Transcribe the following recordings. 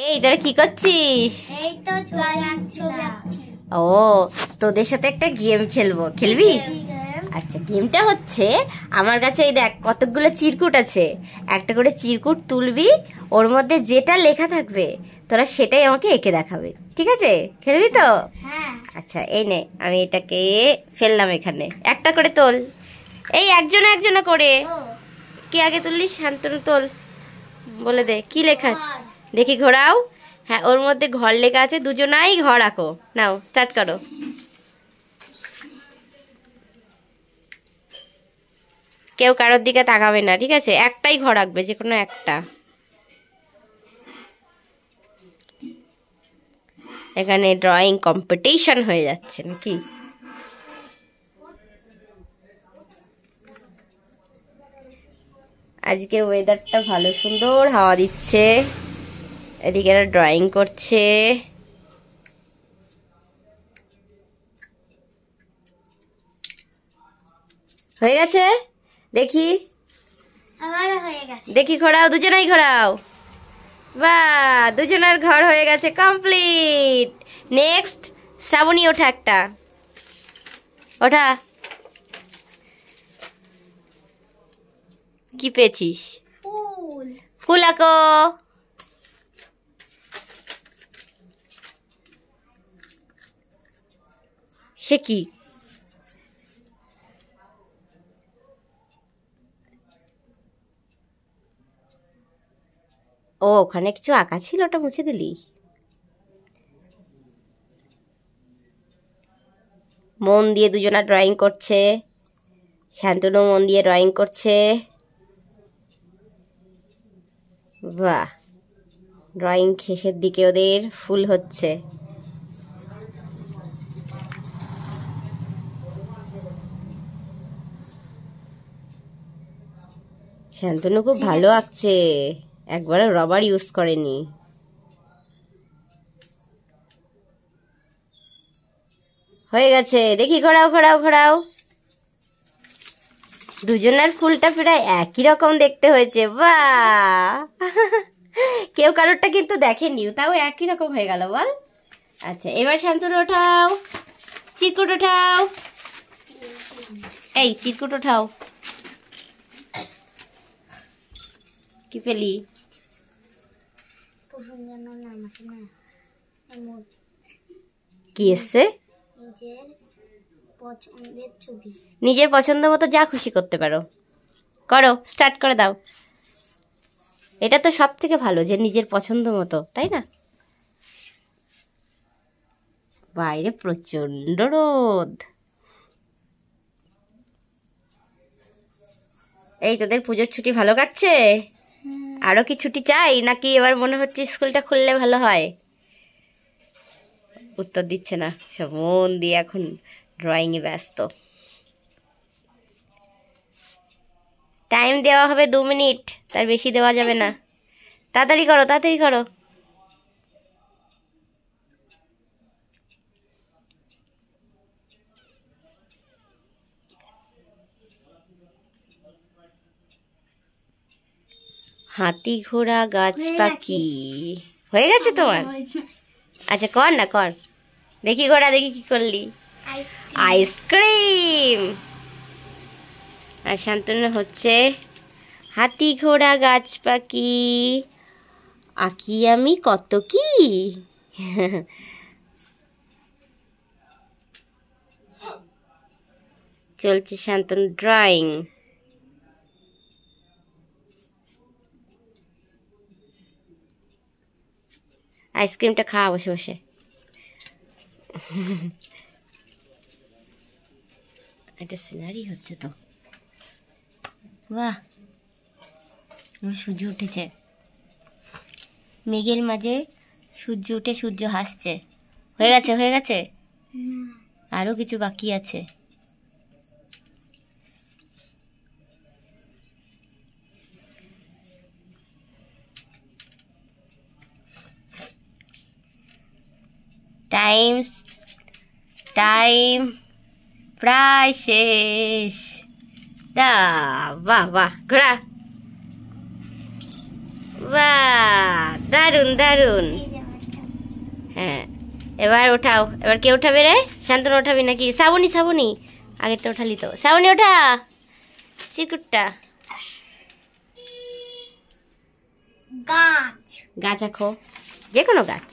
এই তোরা কি করছিস? এই তো ছবি আঁকছি। ও, তোদের সাথে একটা গেম খেলবো, খেলবি? আচ্ছা, গেমটা হচ্ছে আমার কাছে এই দেখ কতগুলো চিরকুট আছে, একটা করে চিরকুট তুলবি, ওর মধ্যে যেটা লেখা থাকবে তোরা সেটাই আমাকে এঁকে দেখাবে, ঠিক আছে? খেলবি তো? হ্যাঁ। আচ্ছা, এই নে আমি এটাকে ফেললাম, এখানে একটা করে তোল, এই একজনে একজনে করে। কে আগে তুললি? শান্তনু তোল, বলে দে কি লেখা আছে দেখি, ঘোরাও। হ্যাঁ, ওর মধ্যে ঘর লেখা আছে, দুজনাই ঘর আঁকো। নাও স্টার্ট করো। কেউ কারোর দিকে তাকাবে না, ঠিক আছে? একটাই ঘর আঁকবে, যে কোনো একটা। এখানে ড্রয়িং কম্পিটিশন হয়ে যাচ্ছে নাকি? আজকের ওয়েদারটা ভালো, সুন্দর হাওয়া দিচ্ছে, এদিকে এরা ড্রয়িং করছে। হয়ে গেছে? দেখি আমারও হয়ে গেছে। দেখি, ঘোরাও, দুজনাই ঘোরাও। বাহ, দুজনের ঘর হয়ে গেছে, কমপ্লিট। নেক্সট, শ্রাবণী ওঠা, একটা ওঠা। কি পেয়েছিস? ফুল। ফুল আঁকো। সে কি? ও, ওখানে কিছু আঁকা ছিল, ওটা মুছে দিলি? মন দিয়ে দুজনা ড্রয়িং করছে, শান্তনু মন দিয়ে ড্রয়িং করছে। বাহ, ড্রয়িং শেষের দিকে ওদের ফুল হচ্ছে। শান্তনু খুব ভালো আঁকছে, একবারও রবার ইউজ করেনি। হয়ে গেছে, দেখি ঘোরাও ঘোরাও ঘোরাও। দুজনের ফুলটা প্রায় একই রকম দেখতে হয়েছে। বাহ, কেউ কারোরটা কিন্তু দেখেনি, তাও একই রকম হয়ে গেল, বল? আচ্ছা, এবার শান্তনু ওঠাও, চিরকুট ওঠাও। এই চিরকুট ওঠাও। কি পেলি? কি এসছে? নিজের পছন্দ মতো যা খুশি করতে পারো, করো, স্টার্ট করে দাও। এটা তো সব থেকে ভালো, যে নিজের পছন্দ মতো, তাই না? বাইরে প্রচন্ড রোদ। এই তোদের পুজোর ছুটি ভালো কাটছে? আরো কি ছুটি চাই, নাকি এবার মনে হচ্ছে স্কুলটা খুললে ভালো হয়? উত্তর দিচ্ছে না, সব মন দিয়ে এখন ড্রয়িং এ ব্যস্ত। টাইম দেওয়া হবে 2 মিনিট, তার বেশি দেওয়া যাবে না। তাড়াতাড়ি করো, তাড়াতাড়ি করো। হাতি, ঘোড়া, গাছ, পাখি হয়ে গেছে তোমার? আচ্ছা, কর না, কর দেখি। ঘোড়া, দেখি কি করলি? আইসক্রিম। আর শান্তনু হচ্ছে হাতি, ঘোড়া, গাছ, পাখি, আঁকি আমি কত কি। চলছে শান্তনু ড্রয়িং। আইসক্রিমটা খাওয়া বসে বসে। এটা সিনারি হচ্ছে তো। বাহ, সূর্য উঠেছে, মেঘের মাঝে সূর্য উঠে, সূর্য হাসছে। হয়ে গেছে, হয়ে গেছে, আরো কিছু বাকি আছে। টাইম প্রায় শেষ। বাহ বাহ, ঘোরা। বাহ, দারুন দারুন। এই যে আমারটা। হ্যাঁ, এবার ওঠাও। এবার কে ওঠাবে রে? শান্তনু ওঠাবি নাকি? শ্রাবণী, শ্রাবণী আগেরটা ওঠালি তো। শ্রাবণী ওঠা, চিরকুটটা। গাছ। গাছ আঁকো, যে কোনো গাছ।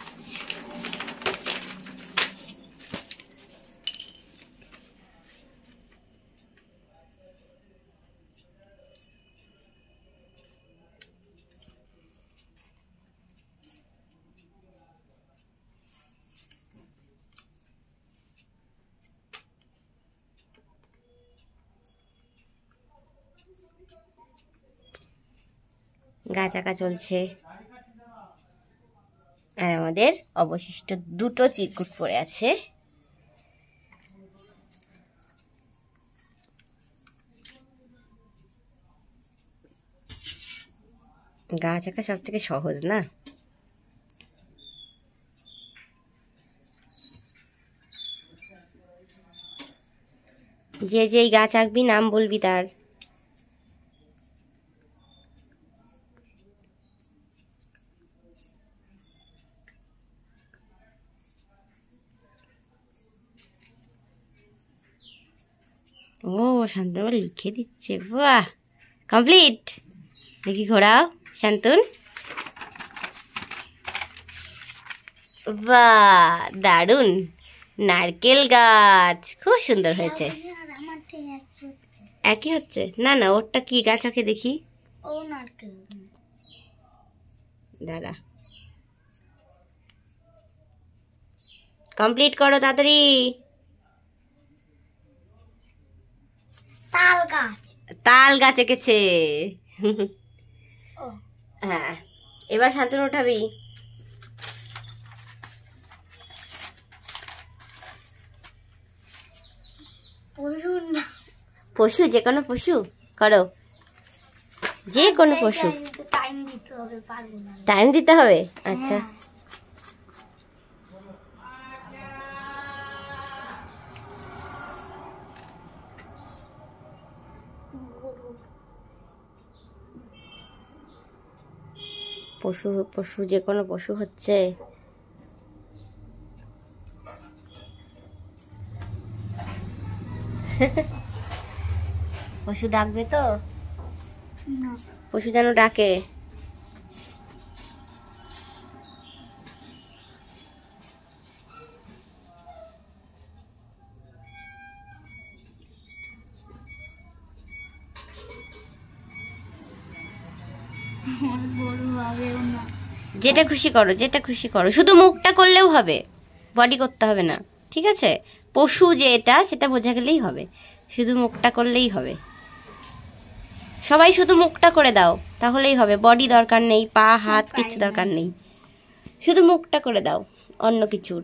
গাছ আঁকা চলছে। আর আমাদের অবশিষ্ট দুটো চিরকুট পড়ে আছে। গাছ আঁকা সব থেকে সহজ না? যে যেই গাছ আঁকবি নাম বলবি তার। ও, শান্তনু লিখে দিচ্ছে, বাহ, কমপ্লিট। দেখি ঘোরাও শান্তন। বাহ, দারুন, নারকেল গাছ খুব সুন্দর হয়েছে। আর আমারটা একই হচ্ছে। একই হচ্ছে না? না, ওরটা কি গাছ আঁকে দেখি। ও নারকেল। দাঁড়া, কমপ্লিট করো তাড়াতাড়ি। তাল গাছ। তাল গাছ এঁকেছে। ও হ্যাঁ, এবার শান্তনু উঠাবি। পশুর না। পশু, যে কোনো পশু করো, যে কোনো পশু। টাইম দিতে হবে, পারবো না। টাইম দিতে হবে? আচ্ছা, হ্যাঁ। গরু। পশু, পশু যে কোনো পশু হচ্ছে। পশু ডাকবে তো? না। পশু যেন ডাকে। আমার গরু হবেও না। যেটা খুশি করো, যেটা খুশি করো, শুধু মুখটা করলেও হবে, বডি করতে হবে না, ঠিক আছে? পশু যে এটা সেটা বোঝা গেলেই হবে, শুধু মুখটা করলেই হবে। সবাই শুধু মুখটা করে দাও, তাহলেই হবে। বডি দরকার নেই, পা হাত কিচ্ছু দরকার নেই, শুধু মুখটা করে দাও, অন্য কিছুর।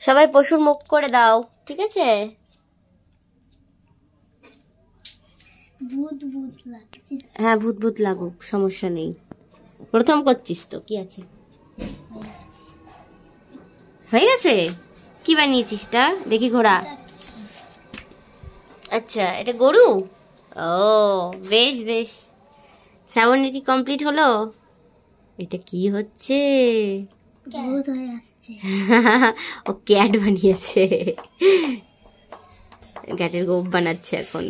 সবাই পশুর মুখ করে দাও, ঠিক আছে? ভূত ভূত লাগছে। হ্যাঁ, ভূত ভূত লাগুক, সমস্যা নেই। প্রথম করছিস তো, কি আছে? হয়ে গেছে? কি বানিয়েছিস তা দেখি? ঘোড়া। আচ্ছা, এটা গরু। ও, বেশ বেশ। শ্রাবণের কি কমপ্লিট হলো? এটা কি হচ্ছে? ভূত হয়ে যাচ্ছে। ও ক্যাট বানিয়েছে, ক্যাটের গোপ বানাচ্ছে এখন।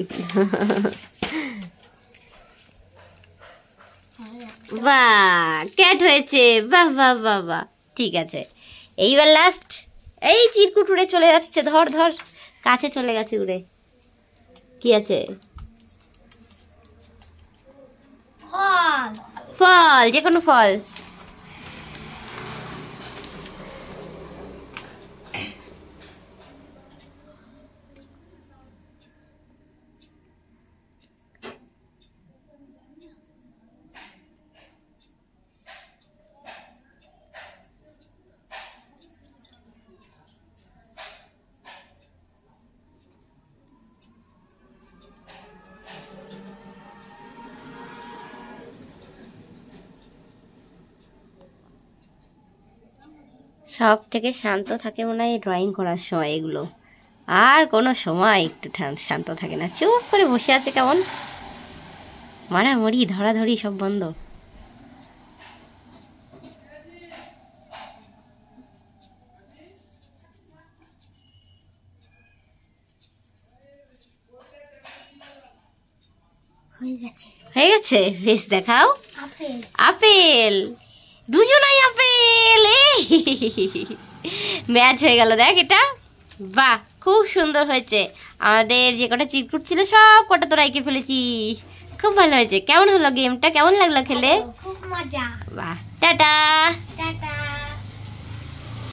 বাহ, ক্যাট হয়েছে, বাহ বাহ বাহ বাহ। ঠিক আছে, এইবার লাস্ট। এই চিরকুট উড়ে চলে যাচ্ছে, ধর ধর, কাছে চলে গেছে উড়ে। কি আছে? ফল। ফল, যে কোনো ফল। সব থেকে শান্ত থাকে মনে হয় ড্রয়িং করার সময় এগুলো, আর কোনো সময় একটু শান্ত থাকে না, চুপ করে বসে আছে কেমন। মারামারি ধরাধরি সব বন্ধ। হয়ে গেছে। হয়ে গেছে, বেশ দেখাও। আপেল। আপেল, দুজনাই আপেল। ম্যাচ হয়ে গেল, দেখ এটা। বাহ, খুব সুন্দর হয়েছে। আমাদের যে কটা চিরকুট ছিল সব কটা তোরা এঁকে ফেলেছিস। খুব ভালো হয়েছে। কেমন হলো গেমটা, কেমন লাগলো খেলে? খুব মজা। বাহ, টাটা। টাটা।